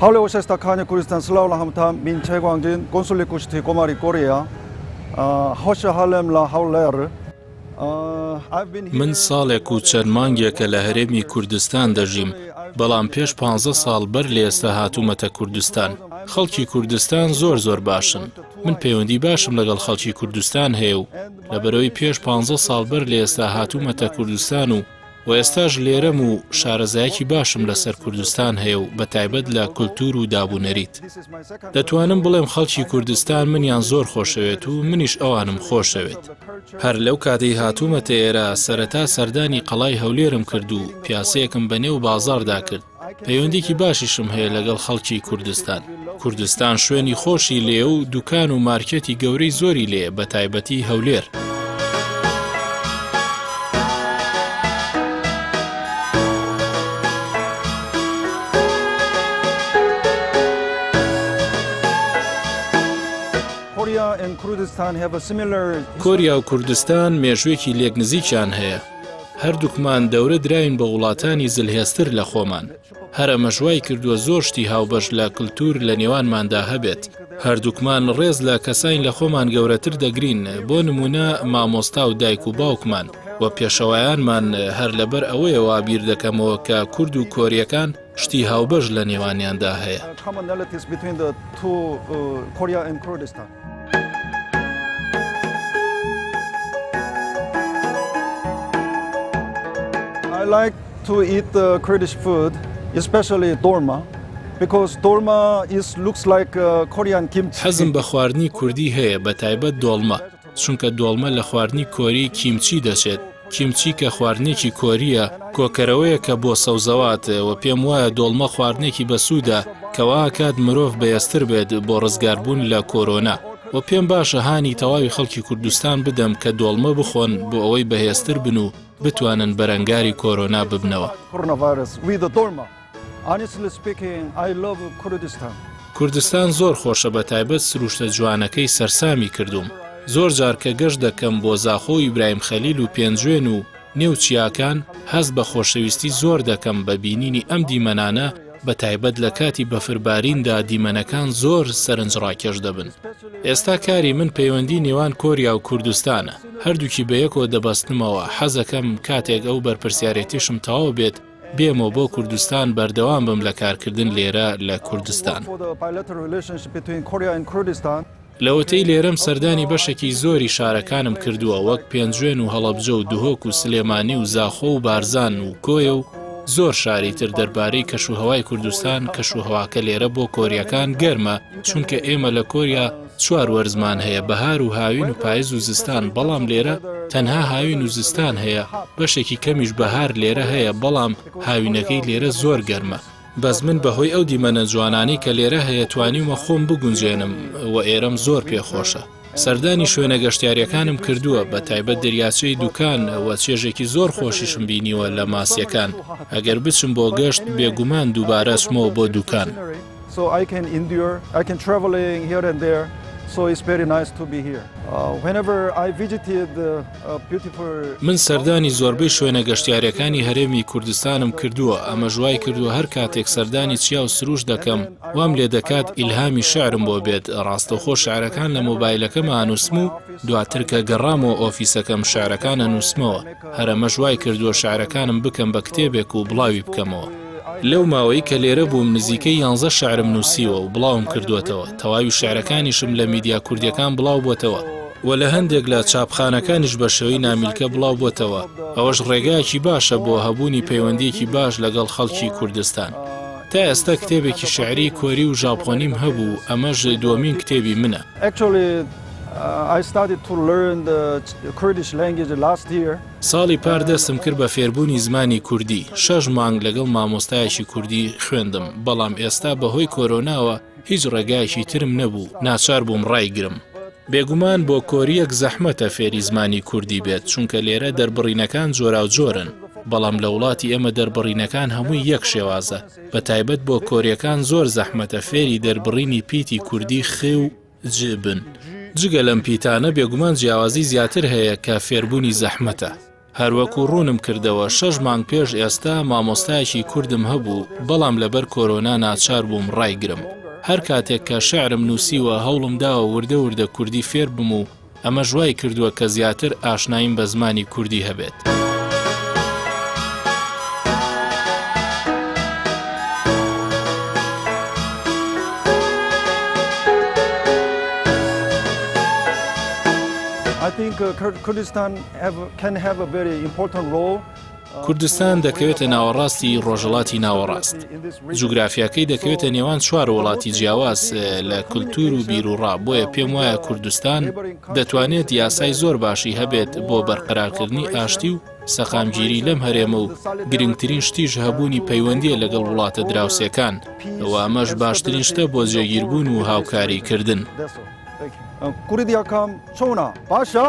하울레 오시스타 카냐 쿠르스탄 슬라우라 함타 민 최광진 곤술리 쿠시티 고마리 코리아 هوش هالم لا هاولر من ساڵێک و چەند مانگێکە لە هەرێمی کوردستان دەژیم، بەڵام پێش 15 ساڵ بەر لە ئێستا هاتوومەتە کوردستان. خەڵکی کوردستان زۆر باشن. من پەیوەندی باشم لەگەڵ خەڵکی کوردستان هەیە و لەبەرەوەی پێش 15 ساڵ بەر لە ئێستا هاتوومەتە کوردستان و ئێستاش لێرەم و شارەزایەکی باشم لەسەر کوردستان هەیە و بەتایبەت لە کولتور و دابوونەریت. دەتوانم بڵێم خەڵکی کوردستان منیان زۆر خۆشەوێت و منیش ئەوانم خۆشەوێت. هەر لەو کاتەی هاتوومەتە ئێرە سەرەتا سەردانی قەڵای هەولێرم کرد و پیاسەیەکم بەنێو بازاڕدا کرد. پەیوەندێکی باشیشم هەیە لەگەڵ خەڵکی کوردستان. کوردستان شوێنی خۆشی لێ و دوکان و مارکێتی گەورەی زۆری لێ بەتایبەتی هەولێر. کۆریا و کوردستان مێژوێکی لێک نزیکیان هەیە. هەردووکمان دەورە دراین بە وڵاتانی زلهێزتر لە خۆمان. هەر ئەمە ژوای کردووە زۆر شتی هاوبەش لە کولتور لە نێوانماندا هەبێت. هەردووکمان ڕێز لە کەسانی لە خۆمان گەورەتر دەگرین، بۆ نمونە مامۆستا و دایک و باوکمان و پێشەوایانمان. هەر لەبەر ئەوەیەوە بیر دەکەمەوە کە کورد و کۆریەکان شتی هاوبەش لە نێوانیاندا هەیە. I like to eat Kurdish food, especially dolma, because dolma looks like Korean kimchi. حەزم بە خواردنی کوردی هەیە، بەتایبەت دۆڵمە، چونکە دۆڵمە لە خواردنی کۆری کیمچی دەچێت. کیمچی کە خواردنێکی کۆریە، کۆکەرەوەیە کە بۆ سەوزەوات و پێم وایە دۆڵمە خواردنێکی بەسوودە کەوا کات مرۆڤ بەهێزتر بێت بۆ ڕزگاربوون لە کۆرۆنا. و پێم باشە هانی تەواوی خەڵکی کوردستان بدەم کە دۆڵمە بخۆن بۆ ئەوەی بەهێزتر بن و بتوانن بەرەنگاری کۆرۆنا ببنەوە. کوردستان زۆر خۆشە، بەتایبەت سروشتە جوانەکەی سەرسامی کردوم. زۆر جار کە گەشت دەکەم بۆ زاخۆ و ئیبراهیم خەلیل و پێنجوێن و نێو چیاکان، هەست بە خۆشەویستی زۆر دەکەم بە بینینی ئەم دیمەنانە، بەتایبەت لە کاتی بەفرباریندا دیمەنەکان زۆر سەرنجڕاکێش دەبن. ئێستا کاری من پەیوەندی نێوان کۆریا و کوردستانە. هەردووکی بەیەکەوە دەبەستنمەوە. حەزەکەم کاتێک ئەو بەرپرسیارەتیشم تەواو بێت بێمەوە بۆ کوردستان بەردەوام بم لە کارکردن لێرە لە کوردستان. لەوەتەی لێرەم سەردانی بەشێکی زۆری شارەکانم کردووە، وەک پێنجوێن و هەڵەبجە و دهۆک و سلێمانی و زاخۆ و بارزان و کۆیە و زۆر شاری تر دەربارەی کەشوهەوای کوردستان. کەشوهەواکە لێرە بۆ کۆریەکان گەرمە، چونکە ئێمە لە کۆریا 4 وەرزمان هەیە، بەهار و هاوین و پاییز و زستان، بەڵام لێرە تەنها هاوین و زستان هەیە. بەشێکی کەمیش بەهار لێرە هەیە، بەڵام هاوینەکەی لێرە زۆر گەرمە. بەس من بەهۆی ئەو دیمەنە جوانانی کە لێرە هەیە توانیمە خۆم بگونجێنم و ئێرەم زۆر پێخۆشە. سەردانی شوێنە گەشتیاریەکانم کردووە، بە تایبەت دەریاچەی دوکان و چێژێکی زۆر خۆشیشم بینیوە لە ماسیەکان. ئەگەر بچم بۆ گەشت بێگومان دووبارە چمەوە بۆ دوکان. من سەردانی زۆربەی شوێنە گەشتیاریەکانی هەرێمی کوردستانم کردووە. ئەمە ژوای کردووە هەر کاتێک سەردانی چیا و سروش دەکەم وام لێ دەکات ئیلهامی شعرم بۆ بێت. ڕاستەوخۆ شعرەکان لە مۆبایلەکەم ئانووسم و دواتر کە گەڕامەوە ئۆفیسەکەم شعرەکان ئەنووسمەوە. هەرەمە ژوای کردووە شعرەکانم بکەم بە کتێبێک و بڵاوی بکەمەوە. لەو ماوەی کە لێرە بووم نزیکەی 11 شعرم نووسیوە و بڵاوم کردوێتەوە. تەواوی شعرەکانیشم لە میدیا کوردیەکان بڵاو بۆتەوە و لە هەندێک لە چاپخانەکانیش بە شێوەی نامیلکە بڵاو بۆتەوە. ئەوەش ڕێگایکی باشە بۆ هەبوونی پەیوەندیەکی باش لەگەڵ خەڵکی کوردستان. تا ئێستا کتێبێکی شعری کۆری و ژاپۆنیم هەبوو، ئەمەش دووەمین کتێبی منە. I started to learn the Kurdish language last year. ساڵی پار دەستم کرد بە فێربوونی زمانی کوردی 6 مانگ لەگەڵ مامۆستایەکی کوردی خوێندم بەڵام ئێستا بەهۆی کۆرۆناوە هیچ ڕێگایەکی ترم نەبوو ناچار بووم ڕایگرم بێگومان بۆ کۆریەک زەحمەتە فێری زمانی کوردی بێت چونکە لێرە دەربڕینەکان جۆرا و جۆرن بەڵام لە وڵاتی ئێمە دەربڕینەکان هەمووی یەک شێوازە بە تایبەت بۆ کۆریەکان زۆر زەحمەتە فێری دەربڕینی پیتی کوردی خێ و جبن جگە لەم پیتانە بێگومان جیاوازی زیاتر هەیە کە فێربوونی زەحمەتە هەروەکو ڕوونم کردەوە 6 مانگ پێش ئێستا مامۆستایەکی کوردم هەبوو بەڵام لەبەر کۆرۆنا ناچار بووم ڕایگرم هەر کاتێک کە شعرم نووسیوە هەوڵم داوە وردە وردە کوردی فێر بم و ئەمە ژوای کردووە کە زیاتر ئاشنایم بە زمانی کوردی هەبێت. I think Kurdistan can have a very important role. کوردستان دەکەوێتە ناوەڕاستی ڕۆژهەڵاتی ناوەڕاست. جوگرافیاکەی دەکەوێتە نێوان 4 وڵاتی جیاواز لە کولتور و بیرروڕا بۆیە پێم وایە کوردستان دەتوانێت یاسای زۆر باشی هەبێت بۆ بەرقەرارکردنی ئاشتی و سەقامگیری لەم هەرێمە و گرنگترین شتیش هەبوونی پەیوەندیە لەگەڵ وڵاتە دراوسێکان ئەوە ئەمەش باشترین شتە بۆ جێگیربوون و هاوکاریکردن. کوردیەکەم چۆنە باشە؟